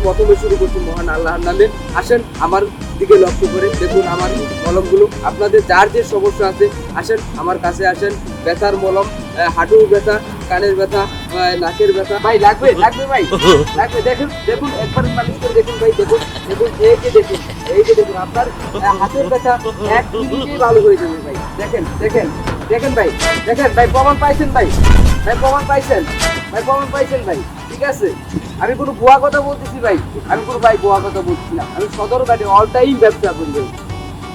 প্রথমে শুরু করছি মহান আল্লাহর নামে। আসেন আমার দিকে লক্ষ্য করে দেখুন আমার মলমগুলো। আপনাদের যার যে সমস্যা আছে আসেন আমার কাছে আসেন। ব্যথার মলম, হাঁটুর ব্যথা, কানের ব্যথা, নাকের ব্যথা। ভাই লাগবে লাগবে ভাই লাগবে। দেখুন দেখুন একবার মালিশ করে দেখুন ভাই। দেখুন দেখুন এই যে দেখুন আপনার হাতের ব্যথা 1 মিনিটেই ভালো হয়ে যাবে ভাই। দেখেন দেখেন দেখেন ভাই, দেখেন ভাই, প্রমাণ পাইছেন ভাই, ভাই প্রমাণ পাইছেন, ভাই প্রমাণ পাইছেন ভাই। ঠিক আছে, আমি কোনো ভুয়া কথা বলতেছি ভাই, আমি কোনো ভাই ভুয়া কথা বলছি না। আমি সদরঘাটে অল টাইম ব্যবসা করি ভাই।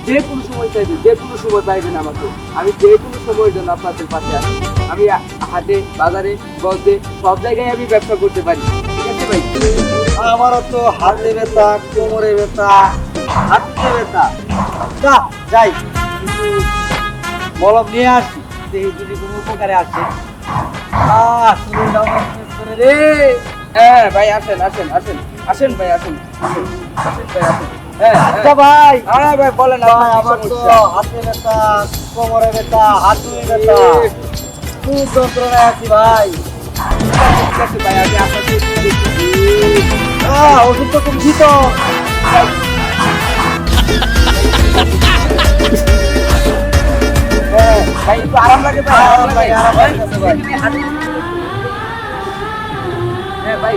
যে কোনো সময় চাইবেন, যে কোনো সময় পাইবেন আমাকে। আমি যে কোনো সময়ের জন্য আপনাদের পাশে আছি। আমি হাটে, বাজারে, গলতে সব জায়গায় আমি ব্যবসা করতে পারি। ঠিক আছে ভাই। আমারও তো হাতে ব্যথা, কোমরে ব্যথা, হাঁটুতে ব্যথা। যাই কিন্তু মলম নিয়ে আসি, দেখি যদি কোনো উপকারে আসে। শরীরটা অনেক করে রে। হ্যাঁ ভাই আসেন আসেন আসেন আসেন ভাই আসেন আসেন আসেন ভাই আসেন। আচ্ছা ভাই, হ্যাঁ ভাই বলেন ভাই আমার তো হাতে ব্যথা, কোমরে ব্যথা, হাঁটুতে ব্যথা, খুব যন্ত্রণায় আছি ভাই। ঠিক আছে ভাই, আমি আপনাকে ওষুধ তো কমছি তো। ভাই একটু আরাম লাগে ভাই, আরাম লাগে, আরাম লাগতেছে ভাই। হ্যাঁ ভাই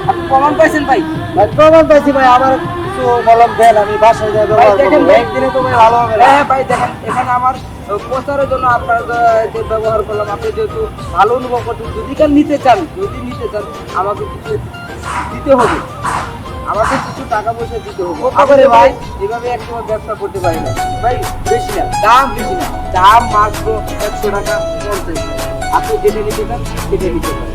আপনি প্রমাণ পাইছেন ভাই? ভাই প্রমাণ পাইছি ভাই, আমার কিছু মলম দেন, আমি বাসায় যাই ভাই ব্যবহার দেখেন করবো। ভাই, একদিনে তো ভাই ভালো হবে না। হ্যাঁ ভাই দেখেন, এখানে আমার প্রচারের জন্য আপনার যে ব্যবহার করলাম, আপনি যেহেতু ভালো অনুভব করছেন, যদি কেন নিতে চান, যদি নিতে চান আমাকে কিছু দিতে হবে, আমাকে কিছু টাকা পয়সা দিতে হবে। কত করে ভাই? এভাবে একসময় ব্যবসা করতে পারি না ভাই। বেশি না, দাম বেশি না, দাম মাত্র 100 টাকা 50। আপনি যেটা নিতে চান সেটা নিতে পারেন।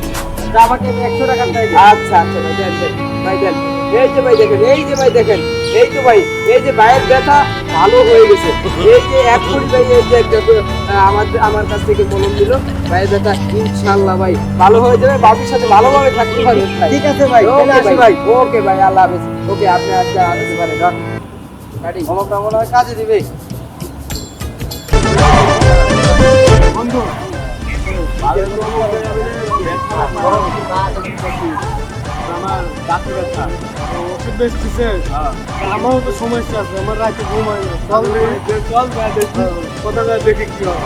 তা আমাকে 100 টাকা চাই। আচ্ছা আচ্ছা ভাই দেন দেন ভাই দেন। এই যে ভাই দেখেন, এই যে ভাই দেখেন, এই তো ভাই, এই যে ভাইয়ের ব্যথা ভালো হয়ে গেছে। এই যে এখনই ভাই এই যে আমার কাছ থেকে মলম দিল, ভাইয়ের ব্যথা ইনশাআল্লাহ ভাই ভালো হয়ে যাবে। বাবির সাথে ভালোভাবে থাকতে পারবেন ভাই। ঠিক আছে ভাই, চলে আসি ওকে ভাই। ওকে ভাই, আল্লাহ হাফেজ। ওকে আপনি আজকে আসতে পারেন। গাড়ি মলমটা মনে হয় কাজে দিবে। বন্ধু আমার দাঁতে ব্যথা তো ওষুধ বেচতেছে। আমারও তো সমস্যা আছে, আমার রাতে ঘুম হয় না। চল ভাই দেখি, কোথায় দেখি কি হয়।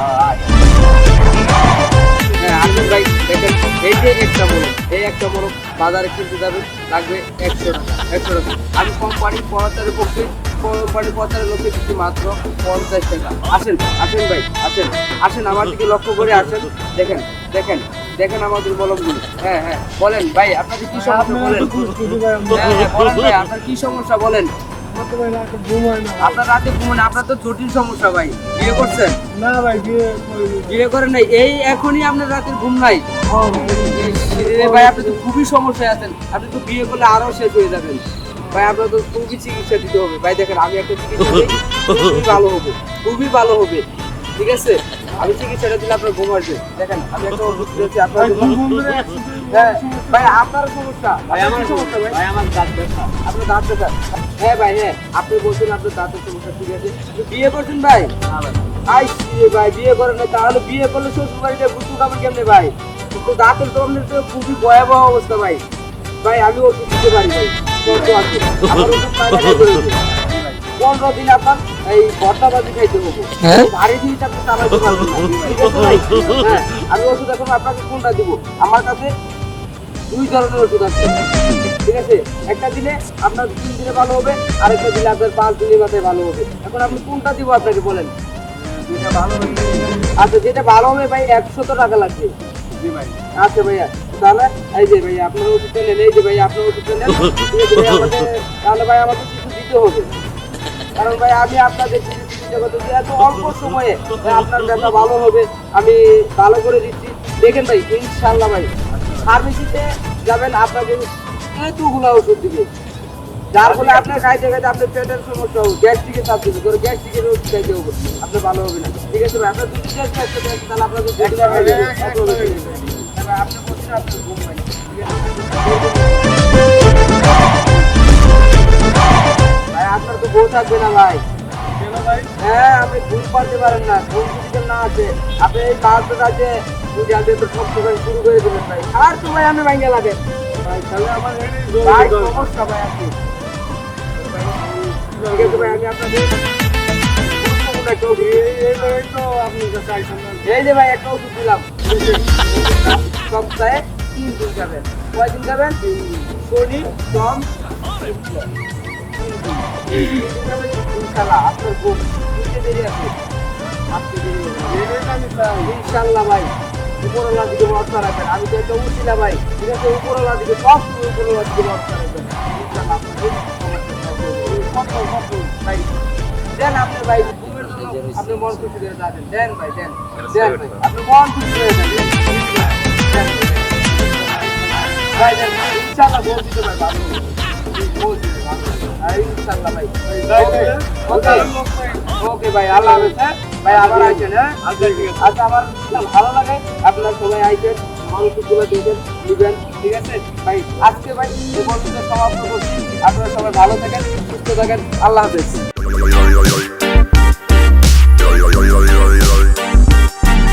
হ্যাঁ আসুন ভাই দেখেন, এই যে একটা মলম, এই একটা মলম বাজারে কিনতে যাবেন লাগবে 100 টাকা 100 টাকা। আমি কোম্পানি পড়াতারের পক্ষে, কোম্পানি পড়াতারের লোকে দিচ্ছি মাত্র 50 টাকা। আসেন আসেন ভাই আসেন আসেন, আমার দিকে লক্ষ্য করে আসেন। দেখেন দেখেন দেখেন আমাদের মলমগুলো। হ্যাঁ হ্যাঁ বলেন ভাই আপনাদের কি সমস্যা বলেন। হ্যাঁ হ্যাঁ বলেন ভাই আপনার কি সমস্যা বলেন। ঘুম হয় না আপনার রাতে ঘুমান, আপনার তো জটিল সমস্যা ভাই। বিয়ে করছেন? না ভাই, বিয়ে করিনি। বিয়ে করেন নাই, এই এখনই আপনার রাতের ঘুম নাই? এ ভাই আপনি তো খুবই সমস্যায় আছেন, আপনি তো বিয়ে করলে আরো শেষ হয়ে যাবেন ভাই। আপনার তো খুবই চিকিৎসা দিতে হবে ভাই। দেখেন আমি একটা চিকিৎসা দিই, খুবই ভালো হবে, খুবই ভালো হবে। ঠিক আছে, আমি চিকিৎসাটা দিলে আপনার ঘুম আসবে। দেখেন আমি একটা ওষুধ দিয়েছি আপনার জন্য। হ্যাঁ ভাই আপনার সমস্যা, ভাই আমার কি সমস্যা ভাই? ভাই আমার দাঁত ব্যথা। আপনার দাঁত ব্যথা? হ্যাঁ ভাই হ্যাঁ, আপনি বলছেন আপনার দাঁতের সমস্যা। ঠিক আছে, আপনি বিয়ে করছেন ভাই? আই ভাই বিয়ে করেন না, তাহলে বিয়ে করলে শ্বশুর বাড়িতে বুঝতে পারবেন কেমনে ভাই? কিন্তু দাঁতের তো আপনার তো খুবই ভয়াবহ অবস্থা ভাই। ভাই আমি ওষুধ দিতে পারি ভাই, কত আছে আমার ওষুধ পাই না করে দিন। 15 দিন আপনার এই ভর্তাবাজি খাইতে হবে, ভারী জিনিস আপনি চালাইতে পারবেন না। ঠিক আছে ভাই? হ্যাঁ আমি ওষুধ এখন আপনাকে কোনটা দিব? আমার কাছে 2 ধরনের ওষুধ আছে। ঠিক আছে, একটা দিলে আপনার 3 দিনে ভালো হবে, আরেকটা দিলে আপনার 5 দিনের মাথায় ভালো হবে। এখন আপনি কোনটা দিব আপনাকে বলেন। যেটা ভালো হয়ে আচ্ছা যেটা ভালো হবে ভাই 100 টাকা লাগবে। জি ভাই। আচ্ছা ভাইয়া, তাহলে এই যে ভাইয়া আপনার ওষুধটা নেন, এই যে ভাইয়া আপনার ওষুধটা নেন। ঠিক আছে ভাই, তাহলে ভাই আমাকে কিছু দিতে হবে, কারণ ভাই আমি আপনাদের চিকিৎসা করতে এত অল্প সময়ে ভাই আপনার ব্যথা ভালো হবে, আমি ভালো করে দিচ্ছি। দেখেন ভাই ইনশাল্লাহ ভাই, ফার্মেসিতে যাবেন আপনাকে এতগুলা ওষুধ দিবে, যার ফলে আপনার খাইতে খাইতে আপনার পেটের সমস্যা হবে, গ্যাস্ট্রিকের চাপ দিবে, ধরো গ্যাস্ট্রিকের ওষুধ খাইতে হবে, আপনার ভালো হবে না। ঠিক আছে ভাই, আপনার দুটো টেস্ট একটা টেস্ট, তাহলে আপনাকে যেটা হয়ে যাবে আপনি বলছেন আপনার ঘুম হয় না। ঠিক আছে ভাই, আপনার তো বউ থাকবে না ভাই। কেন ভাই? হ্যাঁ আপনি ঘুম পাতে পারেন না, ঘুম যদি না আছে আপনি এই 5 রাতে যদি আগে তো সব সময় শুরু করে দেবেন ভাই, আর তো ভাই আমি ভাঙ্গে লাগে। ভাই তাহলে আমার এই ভাই জরুরি দরকার। সমস্যা ভাই আছে ঠিক আছে ভাই আমি আপনাদের গুরুত্বপূর্ণ একটা ওষুধ এই তো আপনি কাছে আইছেন না। এই যে ভাই একটা ওষুধ দিলাম সপ্তাহে 3 দিন খাবেন কয়দিন খাবেন শনি সোম ইনশাল্লাহ আপনার ঘুম বুঝতে দেরি আছে আজকে দেরি হবে না। এটাই আমি চাই। ইনশাল্লাহ ভাই উপরওয়ালার দিকে ভরসা রাখবেন আমি তো একটা উচিলা ভাই ঠিক আছে উপরওয়ালার দিকে সব উপরওয়ালার দিকে ভরসা রাখবেন ইনশাল্লাহ আপনাদের সমস্যা থাকবে না। ভাই দেন আপনি ভাই ঘুমের জন্য আপনি মন খুশি করে যাবেন দেন ভাই দেন দেন ভাই আপনি মন খুশি করে দেন দেন। ভাই দেন ইনশাল্লাহ বল দিতে ভাই ভালো বল দিতে ভালো আর ইনশাল্লাহ ভাই ওকে ওকে ওকে ভাই আল্লাহ হাফেজ হ্যাঁ? ভাই আবার আইছেন হ্যাঁ আচ্ছা আমার ভালো লাগে আপনারা সবাই আইছেন মানুষগুলো দেখবেন দিবেন ঠিক আছে ভাই আজকে ভাই এই পর্যন্ত সমাপ্ত করছি আপনারা সবাই ভালো থাকেন সুস্থ থাকেন আল্লাহ হাফেজ